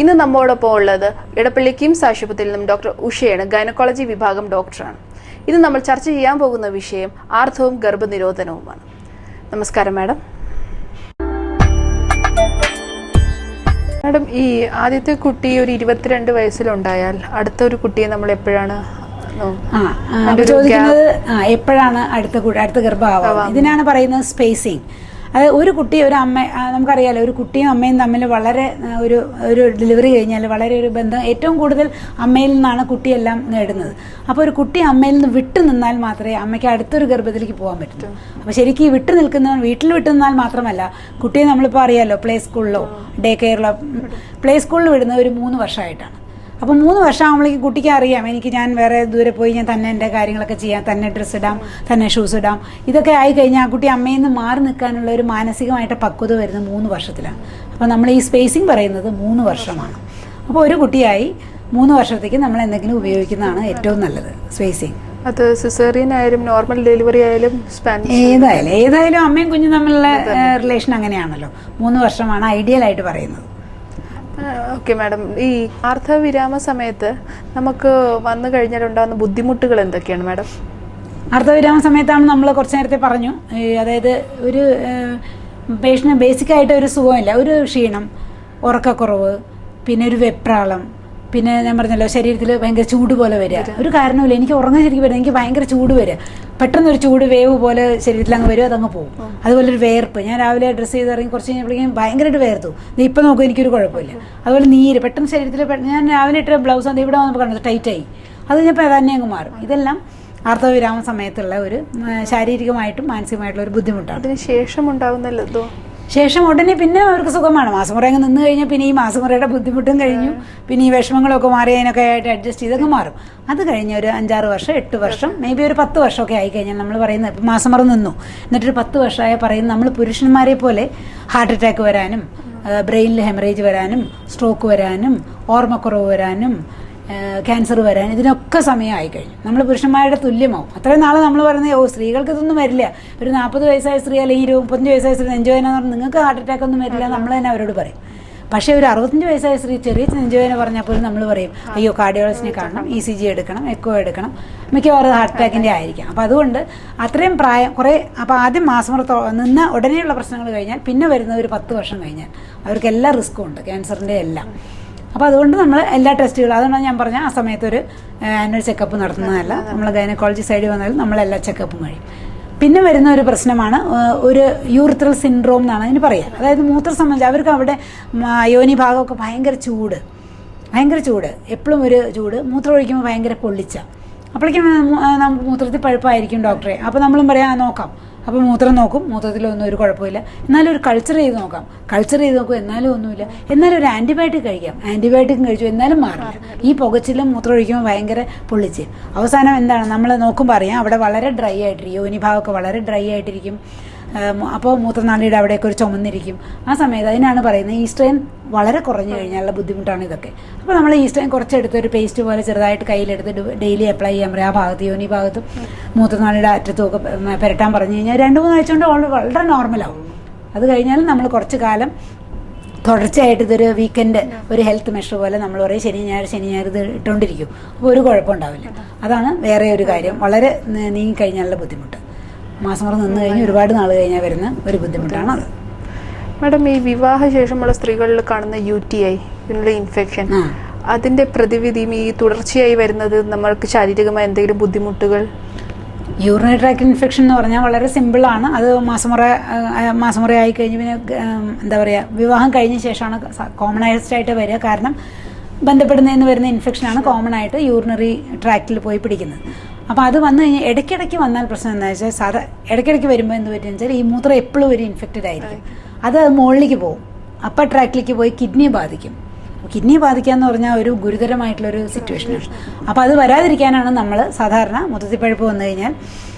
ഇന്ന് നമ്മോടൊപ്പം ഉള്ളത് ഇടപ്പള്ളി കിംസ് ആശുപത്രിയിൽ നിന്നും ഡോക്ടർ ഉഷയാണ്, ഗൈനക്കോളജി വിഭാഗം ഡോക്ടറാണ്. ഇന്ന് നമ്മൾ ചർച്ച ചെയ്യാൻ പോകുന്ന വിഷയം ആർത്തവവും ഗർഭനിരോധനവുമാണ്. നമസ്കാരം മാഡം. മാഡം, ഈ ആദ്യത്തെ കുട്ടി ഒരു 22 വയസ്സിലുണ്ടായാൽ അടുത്ത ഒരു കുട്ടിയെ നമ്മൾ എപ്പോഴാണ് ചോദിക്കുന്നത്? എപ്പോഴാണ് അടുത്ത ഗർഭമാവുക? ഇതിനാണ് പറയുന്നത് സ്പേസിങ്. അത് ഒരു കുട്ടി ഒരു അമ്മ, നമുക്കറിയാലോ, ഒരു കുട്ടിയും അമ്മയും തമ്മിൽ വളരെ ഒരു ഡെലിവറി കഴിഞ്ഞാൽ വളരെ ഒരു ബന്ധം ഏറ്റവും കൂടുതൽ അമ്മയിൽ നിന്നാണ് കുട്ടിയെല്ലാം നേടുന്നത്. അപ്പോൾ ഒരു കുട്ടി അമ്മയിൽ നിന്ന് വിട്ടു നിന്നാൽ മാത്രമേ അമ്മയ്ക്ക് അടുത്തൊരു ഗർഭത്തിലേക്ക് പോകാൻ പറ്റൂ. അപ്പോൾ ശരിക്കും ഈ വിട്ടു നിൽക്കുന്നവൻ വീട്ടിൽ വിട്ടു നിന്നാൽ മാത്രമല്ല, കുട്ടിയെ നമ്മളിപ്പോൾ അറിയാലോ, പ്ലേ സ്കൂളിലോ ഡേ കെയറിലോ, പ്ലേ സ്കൂളിൽ വിടുന്നത് ഒരു 3 വർഷമായിട്ടാണ്. അപ്പോൾ 3 വർഷം ആകുമ്പോഴേക്കും കുട്ടിക്ക് അറിയാം, ഞാൻ വേറെ ദൂരെ പോയി ഞാൻ തന്നെ എൻ്റെ കാര്യങ്ങളൊക്കെ ചെയ്യാം, തന്നെ ഡ്രസ്സ് ഇടാം, തന്നെ ഷൂസ് ഇടാം. ഇതൊക്കെ ആയി കഴിഞ്ഞാൽ ആ കുട്ടി അമ്മയിൽ നിന്ന് മാറി നിൽക്കാനുള്ള ഒരു മാനസികമായിട്ട് പക്വത വരുന്നത് 3 വർഷത്തിലാണ്. അപ്പോൾ നമ്മൾ ഈ സ്പേസിങ് പറയുന്നത് 3 വർഷമാണ്. അപ്പോൾ ഒരു കുട്ടിയായി 3 വർഷത്തേക്ക് നമ്മൾ എന്തെങ്കിലും ഉപയോഗിക്കുന്നതാണ് ഏറ്റവും നല്ലത് സ്പേസിങ്. അത് സിസേറിയൻ ആയാലും നോർമൽ ഡെലിവറി ആയാലും ഏതായാലും അമ്മയും കുഞ്ഞും തമ്മിലുള്ള റിലേഷൻ അങ്ങനെയാണല്ലോ. 3 വർഷമാണ് ഐഡിയൽ ആയിട്ട് പറയുന്നത്. ഓക്കെ മാഡം, ഈ ആർത്തവവിരാമ സമയത്ത് നമുക്ക് വന്നു കഴിഞ്ഞാൽ ഉണ്ടാകുന്ന ബുദ്ധിമുട്ടുകൾ എന്തൊക്കെയാണ് മാഡം? ആർത്തവവിരാമ സമയത്താണ് നമ്മൾ കുറച്ച് നേരത്തെ പറഞ്ഞു, അതായത് ഒരു പേഷ്യന് ബേസിക്കായിട്ട് ഒരു സുഖമില്ല, ഒരു ക്ഷീണം, ഉറക്കക്കുറവ്, പിന്നെ ഒരു വെപ്രാളം, പിന്നെ ഞാൻ പറഞ്ഞല്ലോ ശരീരത്തിൽ ഭയങ്കര ചൂട് പോലെ വരിക. ഒരു കാരണമില്ല, എനിക്ക് ഉറങ്ങാൻ ശരിക്കും വരിക, എനിക്ക് ഭയങ്കര ചൂട് വരിക, പെട്ടെന്നൊരു ചൂട് വേവ് പോലെ ശരീരത്തിൽ അങ്ങ് വരും, അതങ്ങ് പോകും. അതുപോലെ ഒരു വേർപ്പ്, ഞാൻ രാവിലെ ഡ്രസ്സ് ചെയ്ത് ഇറങ്ങി കുറച്ച് കഴിഞ്ഞപ്പോഴേക്കും ഭയങ്കരമായിട്ട് വേർത്തു. ഇപ്പം നോക്കും, എനിക്കൊരു കുഴപ്പമില്ല. അതുപോലെ നീര് പെട്ടെന്ന് ശരീരത്തിൽ, ഞാൻ രാവിലെ ഇട്ട ബ്ലൗസ് അത് ഇവിടെ വന്നപ്പോൾ കണ്ടത് ടൈറ്റായി, അത് കഴിഞ്ഞപ്പോൾ തന്നെ അങ്ങ് മാറും. ഇതെല്ലാം ആർത്തവവിരാമ സമയത്തുള്ള ഒരു ശാരീരികമായിട്ടും മാനസികമായിട്ടുള്ള ഒരു ബുദ്ധിമുട്ടാണ്. അതിന് ശേഷം ഉണ്ടാകുന്നല്ലോ ശേഷം ഉടനെ പിന്നെ അവർക്ക് സുഖമാണ്. മാസമുറ അങ്ങ് നിന്ന് കഴിഞ്ഞാൽ പിന്നെ ഈ മാസമുറയുടെ ബുദ്ധിമുട്ടും കഴിഞ്ഞു, പിന്നെ ഈ വിഷമങ്ങളൊക്കെ മാറി അതിനൊക്കെ ആയിട്ട് അഡ്ജസ്റ്റ് ചെയ്തൊക്കെ മാറും. അത് കഴിഞ്ഞ് ഒരു 5-6 വർഷം 8 വർഷം മേ ബി ഒരു 10 വർഷമൊക്കെ ആയിക്കഴിഞ്ഞാൽ നമ്മൾ പറയുന്നത്, ഇപ്പം മാസമുറ നിന്നു എന്നിട്ടൊരു 10 വർഷമായ പറയുന്നത്, നമ്മൾ പുരുഷന്മാരെ പോലെ ഹാർട്ട് അറ്റാക്ക് വരാനും, ബ്രെയിനിൽ ഹെമറേജ് വരാനും, സ്ട്രോക്ക് വരാനും, ഓർമ്മക്കുറവ് വരാനും, ക്യാൻസർ വരാൻ, ഇതിനൊക്കെ സമയമായി കഴിഞ്ഞു. നമ്മൾ പുരുഷന്മാരുടെ തുല്യമാവും. അത്രയും നാൾ നമ്മൾ പറയുന്നത്, സ്ത്രീകൾക്ക് ഇതൊന്നും വരില്ല, ഒരു 40 വയസ്സായ സ്ത്രീ അല്ലെങ്കിൽ 25 വയസ്സായ സ്ത്രീ നെഞ്ചുവേദന എന്ന് പറഞ്ഞാൽ നിങ്ങൾക്ക് ഹാർട്ട് അറ്റാക്ക് ഒന്നും വരില്ല, നമ്മൾ തന്നെ അവരോട് പറയും. പക്ഷേ ഒരു 65 വയസ്സായ സ്ത്രീ ചെറിയ നെഞ്ചുവേദന പറഞ്ഞാൽ പോലും നമ്മൾ പറയും, അയ്യോ കാർഡിയോളജിനെ കാണണം, ECG എടുക്കണം, എക്കോ എടുക്കണം, മിക്കവാറും ഹാർട്ട് അറ്റാക്കിൻ്റെ ആയിരിക്കാം. അപ്പോൾ അതുകൊണ്ട് അത്രയും പ്രായം കുറേ, അപ്പോൾ ആദ്യം മാസമുറ നിന്ന ഉടനെയുള്ള പ്രശ്നങ്ങൾ കഴിഞ്ഞാൽ പിന്നെ വരുന്ന ഒരു 10 വർഷം കഴിഞ്ഞാൽ അവർക്ക് എല്ലാ റിസ്ക്കും ഉണ്ട്, ക്യാൻസറിൻ്റെ എല്ലാം. അപ്പോൾ അതുകൊണ്ട് നമ്മൾ എല്ലാ ടെസ്റ്റുകളും, അതുകൊണ്ടാണ് ഞാൻ പറഞ്ഞ ആ സമയത്ത് ഒരു ആനുവൽ ചെക്കപ്പ് നടത്തുന്നതല്ല, നമ്മൾ ഗൈനക്കോളജി സൈഡിൽ വന്നാലും നമ്മളെല്ലാ ചെക്കപ്പും കഴിയും. പിന്നെ വരുന്ന ഒരു പ്രശ്നമാണ് ഒരു യൂറിത്രൽ സിൻഡ്രോം എന്നാണ് അതിന് പറയുക. അതായത് മൂത്രം സംബന്ധിച്ച് അവർക്ക് അവിടെ യോനി ഭാഗമൊക്കെ ഭയങ്കര ചൂട്, എപ്പോഴും ഒരു ചൂട്, മൂത്രം ഒഴിക്കുമ്പോൾ ഭയങ്കര പൊള്ളിച്ച. അപ്പോഴേക്കും നമുക്ക് മൂത്രത്തിൽ പഴുപ്പായിരിക്കും ഡോക്ടറെ. അപ്പോൾ നമ്മളും പറയാം നോക്കാം. അപ്പോൾ മൂത്രം നോക്കും, മൂത്രത്തിലൊന്നും ഒരു കുഴപ്പമില്ല, എന്നാലും ഒരു കൾച്ചർ ചെയ്ത് നോക്കാം, എന്നാലും ഒന്നുമില്ല, എന്നാലും ഒരു ആൻറ്റിബയോട്ടിക് കഴിക്കാം, ആൻറ്റിബയോട്ടിക്കും കഴിച്ചു എന്നാലും മാറില്ല. ഈ പുകച്ചിലും മൂത്രം ഒഴിക്കുമ്പോൾ ഭയങ്കര പൊള്ളിച്ച്. അവസാനം എന്താണ് നമ്മൾ നോക്കുമ്പോൾ അറിയാം, അവിടെ വളരെ ഡ്രൈ ആയിട്ടിരിക്കും, യോനി ഭാഗമൊക്കെ വളരെ ഡ്രൈ ആയിട്ടിരിക്കും. അപ്പോൾ മൂത്രനാളിയുടെ അവിടെയൊക്കെ ഒരു ചുമന്നിരിക്കും. ആ സമയത്ത് അതിനാണ് പറയുന്നത് ഈസ്ട്രൈൻ വളരെ കുറഞ്ഞു കഴിഞ്ഞാലുള്ള ബുദ്ധിമുട്ടാണ് ഇതൊക്കെ. അപ്പോൾ നമ്മൾ ഈസ്ട്രൈൻ കുറച്ചെടുത്ത് ഒരു പേസ്റ്റ് പോലെ ചെറുതായിട്ട് കയ്യിലെടുത്ത് ഡെയിലി അപ്ലൈ ചെയ്യാൻ പറയും. ആ ഭാഗത്ത് യോനി ഭാഗത്തും മൂത്രനാളിയുടെ അറ്റത്തും ഒക്കെ പുരട്ടാൻ പറഞ്ഞു കഴിഞ്ഞാൽ 2-3 ആഴ്ച കൊണ്ട് വളരെ നോർമലാവും. അത് കഴിഞ്ഞാലും നമ്മൾ കുറച്ച് കാലം തുടർച്ചയായിട്ട് ഇതൊരു വീക്കെൻഡ് ഒരു ഹെൽത്ത് മെഷർ പോലെ നമ്മൾ പറയും, ശനി ഞായർ ഇത് ഇട്ടുകൊണ്ടിരിക്കും. അപ്പോൾ ഒരു കുഴപ്പമുണ്ടാവില്ല. അതാണ് വേറെ ഒരു കാര്യം, വളരെ നീങ്ങിക്കഴിഞ്ഞാലുള്ള ബുദ്ധിമുട്ട്. മാസമുറ നിന്ന് കഴിഞ്ഞ് ഒരുപാട് നാൾ കഴിഞ്ഞാൽ വരുന്ന ഒരു ബുദ്ധിമുട്ടാണ് അത്. മാഡം, ഈ വിവാഹശേഷമുള്ള സ്ത്രീകളിൽ കാണുന്ന UTI, യൂറിനറി ഇൻഫെക്ഷൻ, അതിന്റെ പ്രതിവിധിയും ഈ തുടർച്ചയായി വരുന്നത് നമ്മൾക്ക് ശാരീരികമായ എന്തെങ്കിലും ബുദ്ധിമുട്ടുകൾ? യൂറിനറി ട്രാക്ട് ഇൻഫെക്ഷൻ എന്ന് പറഞ്ഞാൽ വളരെ സിമ്പിളാണ്. അത് മാസമുറ ആയി കഴിഞ്ഞ് പിന്നെ എന്താ പറയുക, വിവാഹം കഴിഞ്ഞ ശേഷമാണ് കോമണൈസ്ഡ് ആയിട്ട് വരിക. കാരണം ബന്ധപ്പെടുന്നതിന് വരുന്ന ഇൻഫെക്ഷനാണ് കോമൺ ആയിട്ട് യൂറിനറി ട്രാക്റ്റിൽ പോയി പിടിക്കുന്നത്. അപ്പോൾ അത് വന്നു കഴിഞ്ഞാൽ ഇടയ്ക്കിടയ്ക്ക് വന്നാൽ പ്രശ്നം എന്താണെന്ന് വെച്ചാൽ, ഇടയ്ക്കിടയ്ക്ക് വരുമ്പോൾ എന്ത് പറ്റുമെന്ന് വെച്ചാൽ ഈ മൂത്രം എപ്പോഴും ഒരു ഇൻഫെക്റ്റഡ് ആയിരിക്കും. അത് മുകളിലേക്ക് പോകും, അപ്പർ ട്രാക്റ്റിലേക്ക് പോയി കിഡ്നി ബാധിക്കും. കിഡ്നി ബാധിക്കുക എന്ന് പറഞ്ഞാൽ ഒരു ഗുരുതരമായിട്ടുള്ളൊരു സിറ്റുവേഷനാണ്. അപ്പോൾ അത് വരാതിരിക്കാനാണ് നമ്മൾ സാധാരണ മൂത്രത്തിപ്പഴുപ്പ് വന്നു കഴിഞ്ഞാൽ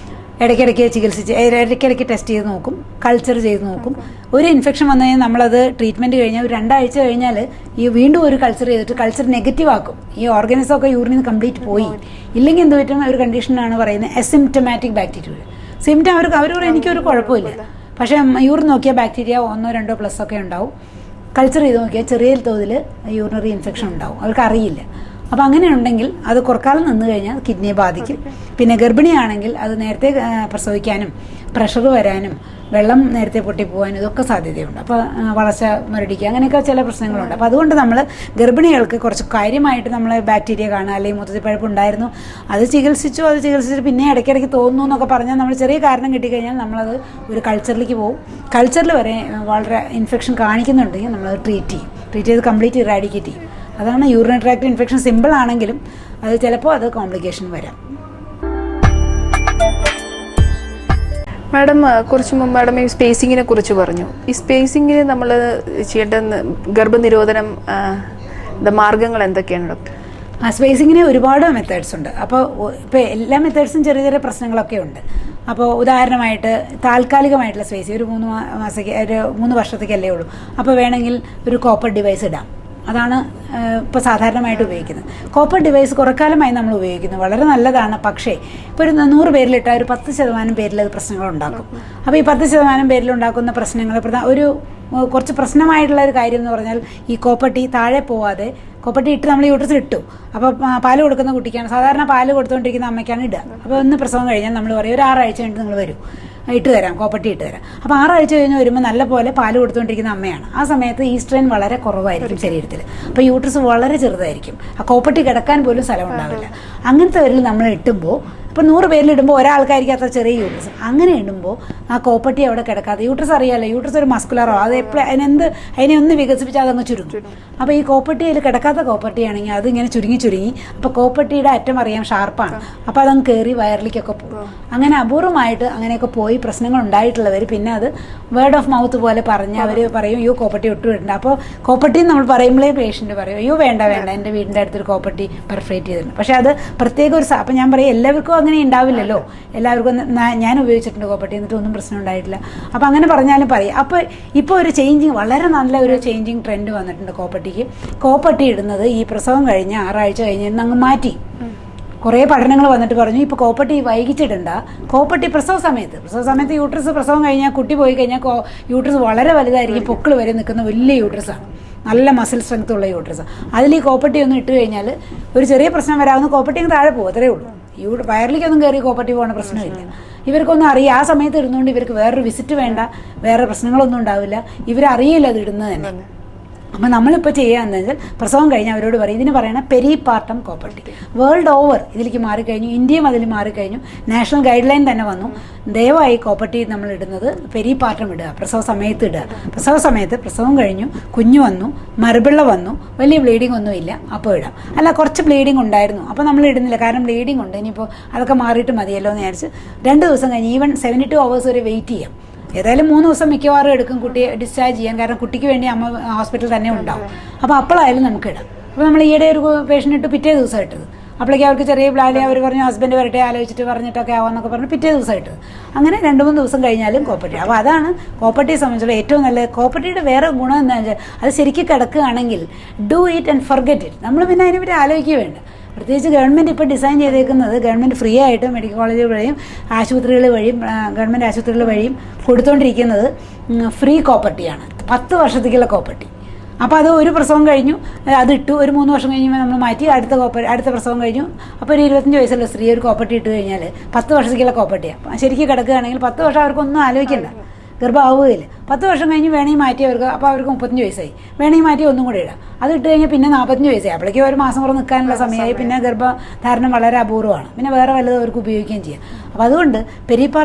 ഇടയ്ക്കിടയ്ക്ക് ചികിത്സിച്ച് ഇടയ്ക്കിടയ്ക്ക് ടെസ്റ്റ് ചെയ്ത് നോക്കും, കൾച്ചർ ചെയ്ത് നോക്കും. ഒരു ഇൻഫെക്ഷൻ വന്നു കഴിഞ്ഞാൽ നമ്മളത് ട്രീറ്റ്മെൻറ്റ് കഴിഞ്ഞാൽ ഒരു 2 ആഴ്ച കഴിഞ്ഞാൽ ഈ വീണ്ടും ഒരു കൾച്ചർ ചെയ്തിട്ട് കൾച്ചർ നെഗറ്റീവ് ആക്കും. ഈ ഓർഗാനിസമൊക്കെ യൂറിനിൽ നിന്ന് കംപ്ലീറ്റ് പോയി. ഇല്ലെങ്കിൽ എന്ത് പറ്റും, ഒരു കണ്ടീഷനാണ് പറയുന്നത് അസിംപ്റ്റമാറ്റിക് ബാക്ടീരിയ. സിംറ്റം അവർ എനിക്കൊരു കുഴപ്പമില്ല, പക്ഷേ യൂറിൻ നോക്കിയാൽ ബാക്ടീരിയ 1-2+ ഒക്കെ ഉണ്ടാവും. കൾച്ചർ ചെയ്ത് നോക്കിയാൽ ചെറിയ തോതിൽ യൂറിനറി ഇൻഫെക്ഷൻ ഉണ്ടാവും, അവർക്ക് അറിയില്ല. അപ്പോൾ അങ്ങനെ ഉണ്ടെങ്കിൽ അത് കുറക്കാലം നിന്ന് കഴിഞ്ഞാൽ കിഡ്നിയെ ബാധിക്കും. പിന്നെ ഗർഭിണിയാണെങ്കിൽ അത് നേരത്തെ പ്രസവിക്കാനും പ്രഷർ വരാനും വെള്ളം നേരത്തെ പൊട്ടിപ്പോകാനും ഇതൊക്കെ സാധ്യതയുണ്ട്. അപ്പോൾ വളർച്ച മുരടിക്കുക അങ്ങനെയൊക്കെ ചില പ്രശ്നങ്ങളുണ്ട്. അപ്പോൾ അതുകൊണ്ട് നമ്മൾ ഗർഭിണികൾക്ക് കുറച്ച് കാര്യമായിട്ട് നമ്മൾ ബാക്ടീരിയ കാണുക, അല്ലെങ്കിൽ മൊത്തത്തിൽ പഴുപ്പുണ്ടായിരുന്നു അത് ചികിത്സിച്ചിട്ട് പിന്നെ ഇടയ്ക്കിടയ്ക്ക് തോന്നുന്നു എന്നൊക്കെ പറഞ്ഞാൽ നമ്മൾ ചെറിയ കാരണം കിട്ടിക്കഴിഞ്ഞാൽ നമ്മളത് ഒരു കൾച്ചറിലേക്ക് പോകും. കൾച്ചറിൽ വരെ വളരെ ഇൻഫെക്ഷൻ കാണിക്കുന്നുണ്ടെങ്കിൽ നമ്മളത് ട്രീറ്റ് ചെയ്ത് കംപ്ലീറ്റ് ഇറാഡിക്കേറ്റ് ചെയ്യും. അതാണ് യൂറിനറി ട്രാക്ട് ഇൻഫെക്ഷൻ. സിമ്പിൾ ആണെങ്കിലും അത് ചിലപ്പോൾ അത് കോംപ്ലിക്കേഷൻ വരാം. മാഡം കുറച്ച് മുമ്പ് മാഡം ഈ സ്പേസിങ്ങിനെ കുറിച്ച് പറഞ്ഞു. ഈ സ്പേസിങ്ങിന് നമ്മൾ ചെയ്യേണ്ട ഗർഭനിരോധനം മാർഗങ്ങൾ എന്തൊക്കെയാണ് ഡോക്ടർ? സ്പേസിങ്ങിന് ഒരുപാട് മെത്തേഡ്സ് ഉണ്ട്. അപ്പോൾ ഇപ്പോൾ എല്ലാ മെത്തേഡ്സും ചെറിയ ചെറിയ പ്രശ്നങ്ങളൊക്കെ ഉണ്ട്. അപ്പോൾ ഉദാഹരണമായിട്ട് താൽക്കാലികമായിട്ടുള്ള സ്പേസിങ് ഒരു 3 വർഷത്തേക്കല്ലേ ഉള്ളൂ. അപ്പോൾ വേണമെങ്കിൽ ഒരു കോപ്പർ ഡിവൈസ് ഇടാം. അതാണ് ഇപ്പോൾ സാധാരണമായിട്ട് ഉപയോഗിക്കുന്നത്. കോപ്പർ ഡിവൈസ് കുറക്കാലമായി നമ്മൾ ഉപയോഗിക്കുന്നു, വളരെ നല്ലതാണ്. പക്ഷേ ഇപ്പോൾ ഒരു 100 പേരിലിട്ടാൽ ഒരു 10% പേരിൽ അത് പ്രശ്നങ്ങളുണ്ടാക്കും. അപ്പോൾ ഈ 10% പേരിലുണ്ടാക്കുന്ന പ്രശ്നങ്ങൾ കുറച്ച് പ്രശ്നമായിട്ടുള്ള ഒരു കാര്യം എന്ന് പറഞ്ഞാൽ ഈ കോപ്പട്ടി താഴെ പോവാതെ കോപ്പട്ടി ഇട്ട് നമ്മൾ യൂട്രസിൽ ഇട്ടു. അപ്പോൾ പാല് കൊടുക്കുന്ന കുട്ടിക്കാണ്, സാധാരണ പാല് കൊടുത്തുകൊണ്ടിരിക്കുന്ന അമ്മയ്ക്കാണ് ഇടുക. അപ്പോൾ ഒന്ന് പ്രസവം കഴിഞ്ഞാൽ നമ്മൾ പറയും ഒരു 6 ആഴ്ച കഴിഞ്ഞിട്ട് നിങ്ങൾ വരും, ഇട്ട് തരാം, കോപ്പട്ടി ഇട്ട് തരാം. അപ്പോൾ 6 ആഴ്ച കഴിഞ്ഞ് വരുമ്പോൾ നല്ല പോലെ പാല് കൊടുത്തുകൊണ്ടിരിക്കുന്ന അമ്മയാണ്. ആ സമയത്ത് ഈസ്ട്രൻ വളരെ കുറവായിരിക്കും ശരീരത്തിൽ. അപ്പോൾ യൂട്രസ് വളരെ ചെറുതായിരിക്കും, ആ കോപ്പട്ടി കിടക്കാൻ പോലും സ്ഥലം ഉണ്ടാവില്ല. അങ്ങനത്തെ വരിൽ നമ്മൾ ഇട്ടുമ്പോൾ ഇപ്പോൾ 100 പേരിലിടുമ്പോൾ ഒരാൾക്കായിരിക്കും അത്ര ചെറിയ യൂട്രസ്. അങ്ങനെ ഇടുമ്പോൾ ആ കോപ്പട്ടി അവിടെ കിടക്കാതെ, യൂട്രസ് അറിയാമല്ലോ, യൂട്രസ് ഒരു മസ്കുലറോ, അത് എപ്പോഴും അതിനെ ഒന്ന് വികസിപ്പിച്ചാൽ അതങ്ങ് ചുരുങ്ങും. അപ്പോൾ ഈ കോപ്പട്ടിയിൽ കിടക്കാത്ത കോപ്പട്ടിയാണെങ്കിൽ അത് ഇങ്ങനെ ചുരുങ്ങി അപ്പോൾ കോപ്പട്ടിയുടെ അറ്റം അറിയാം ഷാർപ്പാണ്, അപ്പോൾ അതങ്ങ് കയറി വയറിലേക്കൊക്കെ പോകും. അങ്ങനെ അപൂർവമായിട്ട് അങ്ങനെയൊക്കെ പോയി പ്രശ്നങ്ങൾ ഉണ്ടായിട്ടുള്ളവർ പിന്നെ അത് വേർഡ് ഓഫ് മൗത്ത് പോലെ പറഞ്ഞ് അവർ പറയും അയ്യോ കോപ്പട്ടി ഒട്ടും ഇടണ്ട. അപ്പോൾ കോപ്പട്ടി നമ്മൾ പറയുമ്പോഴേ പേഷ്യൻ്റ് പറയും അയ്യോ വേണ്ട എൻ്റെ വീടിൻ്റെ അടുത്തൊരു കോപ്പട്ടി പെർഫറേറ്റ് ചെയ്തിട്ടുണ്ട്. പക്ഷേ അത് പ്രത്യേക ഒരു അപ്പം ഞാൻ പറയും എല്ലാവർക്കും അങ്ങനെ ഉണ്ടാവില്ലല്ലോ, എല്ലാവർക്കും ഞാൻ ഉപയോഗിച്ചിട്ടുണ്ട് കോപ്പട്ടി, എന്നിട്ട് ഒന്നും പ്രശ്നം ഉണ്ടായിട്ടില്ല. അപ്പോൾ അങ്ങനെ പറഞ്ഞാലും പറയും. അപ്പോൾ ഇപ്പോൾ ഒരു വളരെ നല്ല ഒരു ചേഞ്ചിങ് ട്രെൻഡ് വന്നിട്ടുണ്ട് കോപ്പട്ടിക്ക്. കോപ്പട്ടി ഇടുന്നത് ഈ പ്രസവം കഴിഞ്ഞ് 6 ആഴ്ച കഴിഞ്ഞ് അങ്ങ് മാറ്റി. കുറേ പഠനങ്ങൾ വന്നിട്ട് പറഞ്ഞു ഇപ്പോൾ കോപ്പട്ടി വൈകിച്ചിടണ്ട, കോപ്പട്ടി പ്രസവ സമയത്ത് യൂട്രസ് പ്രസവം കഴിഞ്ഞാൽ കുട്ടി പോയി കഴിഞ്ഞാൽ യൂട്രസ് വളരെ വലുതായിരിക്കും, പൊക്കിൾ വരെ നിൽക്കുന്ന വലിയ യൂട്രസാണ്, നല്ല മസിൽ സ്ട്രെങ്ത് ഉള്ള യൂട്രസ്. അതിൽ ഈ കോപ്പട്ടി ഒന്ന് ഇട്ട് കഴിഞ്ഞാൽ ഒരു ചെറിയ പ്രശ്നം വരാവുന്ന കോപ്പട്ടി അങ്ങ് താഴെ പോകും, അത്രേ ഉള്ളൂ. വയറിലേക്കൊന്നും കയറി കോപ്പട്ടി പോകുന്ന പ്രശ്നമില്ല. ഇവർക്കൊന്നും അറിയാം, ആ സമയത്ത് ഇടുന്നതുകൊണ്ട് ഇവർക്ക് വേറൊരു വിസിറ്റ് വേണ്ട, വേറെ പ്രശ്നങ്ങളൊന്നും ഉണ്ടാവില്ല, ഇവരറിയില്ല അത് ഇടുന്നത് തന്നെ. അപ്പോൾ നമ്മളിപ്പോൾ ചെയ്യാന്ന് വെച്ചാൽ പ്രസവം കഴിഞ്ഞ് അവരോട് പറയും ഇതിന് പറയണ പെരിപാർട്ടം കോപ്പട്ടി. വേൾഡ് ഓവർ ഇതിലേക്ക് മാറിക്കഴിഞ്ഞു, ഇന്ത്യയും അതിൽ മാറിക്കഴിഞ്ഞു, നാഷണൽ ഗൈഡ് ലൈൻ തന്നെ വന്നു. ദയവായി കോപ്പട്ടി നമ്മൾ ഇടുന്നത് പെരിപാർട്ടം ഇടുക, പ്രസവ സമയത്ത് ഇടുക. പ്രസവ സമയത്ത് പ്രസവം കഴിഞ്ഞു, കുഞ്ഞു വന്നു, മറുപിള്ള വന്നു, വലിയ ബ്ലീഡിംഗ് ഒന്നുമില്ല, അപ്പോൾ ഇടാം. അല്ല കുറച്ച് ബ്ലീഡിംഗ് ഉണ്ടായിരുന്നു അപ്പോൾ നമ്മൾ ഇടുന്നില്ല, കാരണം ബ്ലീഡിംഗ് ഉണ്ട്, ഇനിയിപ്പോൾ അതൊക്കെ മാറിയിട്ട് മതിയല്ലോ എന്ന് വിചാരിച്ച് 2 ദിവസം കഴിഞ്ഞ് ഈവൻ 72 hours വരെ വെയിറ്റ് ചെയ്യാം. ഏതായാലും 3 ദിവസം മിക്കവാറും എടുക്കും കുട്ടിയെ ഡിസ്ചാർജ് ചെയ്യാൻ, കാരണം കുട്ടിക്ക് വേണ്ടി അമ്മ ഹോസ്പിറ്റലിൽ തന്നെ ഉണ്ടാവും. അപ്പോൾ അപ്പോഴായാലും നമുക്ക് ഇടാം. അപ്പോൾ നമ്മൾ ഈയിടെ ഒരു പേഷ്യൻ്റ് ഇട്ട് പിറ്റേ ദിവസം ഇട്ടത്, അപ്പോഴേക്കും അവർക്ക് ചെറിയ ബ്ലാലി, അവർ പറഞ്ഞു ഹസ്ബൻഡ് വരട്ടെ ആലോചിച്ചിട്ട് പറഞ്ഞിട്ടൊക്കെ ആവാമെന്നൊക്കെ പറഞ്ഞ് പിറ്റേ ദിവസം ഇട്ടത്. അങ്ങനെ 2-3 ദിവസം കഴിഞ്ഞാലും കോപ്പട്ടി. അപ്പോൾ അതാണ് കോപ്പട്ടിയെ സംബന്ധിച്ചുള്ള ഏറ്റവും നല്ലത്. കോപ്പട്ടിയുടെ വേറെ ഗുണം എന്താണെന്ന് വെച്ചാൽ അത് ശരിക്കും കിടക്കുകയാണെങ്കിൽ do it and forget it, നമ്മൾ പിന്നെ അതിനെപ്പറ്റി ആലോചിക്കുക വേണ്ട. പ്രത്യേകിച്ച് ഗവൺമെൻറ് ഇപ്പോൾ ഡിസൈൻ ചെയ്തേക്കുന്നത് ഗവൺമെൻറ് ഫ്രീ ആയിട്ട് മെഡിക്കൽ കോളേജ് വഴിയും ആശുപത്രികൾ വഴിയും ഗവൺമെൻറ് ആശുപത്രികൾ വഴിയും കൊടുത്തുകൊണ്ടിരിക്കുന്നത് ഫ്രീ കോപ്പട്ടിയാണ്, 10 വർഷത്തേക്കുള്ള കോപ്പട്ടി. അപ്പോൾ അത് ഒരു പ്രസവം കഴിഞ്ഞു അതിട്ടു, ഒരു 3 വർഷം കഴിയുമ്പോൾ നമ്മൾ മാറ്റി അടുത്ത പ്രസവം കഴിഞ്ഞു. അപ്പോൾ ഒരു 25 വയസ്സുള്ള സ്ത്രീ ഒരു കോപ്പട്ടി ഇട്ട് കഴിഞ്ഞാൽ 10 വർഷത്തേക്കുള്ള കോപ്പട്ടിയാണ്. ശരിക്കും കിടക്കുകയാണെങ്കിൽ 10 വർഷം അവർക്കൊന്നും ആലോചിക്കണ്ട, ഗർഭമാവുകയില്ല. 10 വർഷം കഴിഞ്ഞ് വേണമെങ്കിൽ മാറ്റി അവർക്ക്, അപ്പോൾ അവർക്ക് 35 വയസ്സായി, വേണമെങ്കിൽ മാറ്റി ഒന്നും കൂടെ ഇടാം. അത് ഇട്ട് കഴിഞ്ഞാൽ പിന്നെ 45 വയസ്സായി, അപ്പോഴേക്കും ഒരു മാസം കൂടെ നിൽക്കാനുള്ള സമയമായി. പിന്നെ ഗർഭധാരണം വളരെ അപൂർവമാണ്, പിന്നെ വേറെ വല്ലതും അവർക്ക് ഉപയോഗിക്കുകയും ചെയ്യാം. അപ്പോൾ അതുകൊണ്ട് പെരിപാർട്ടം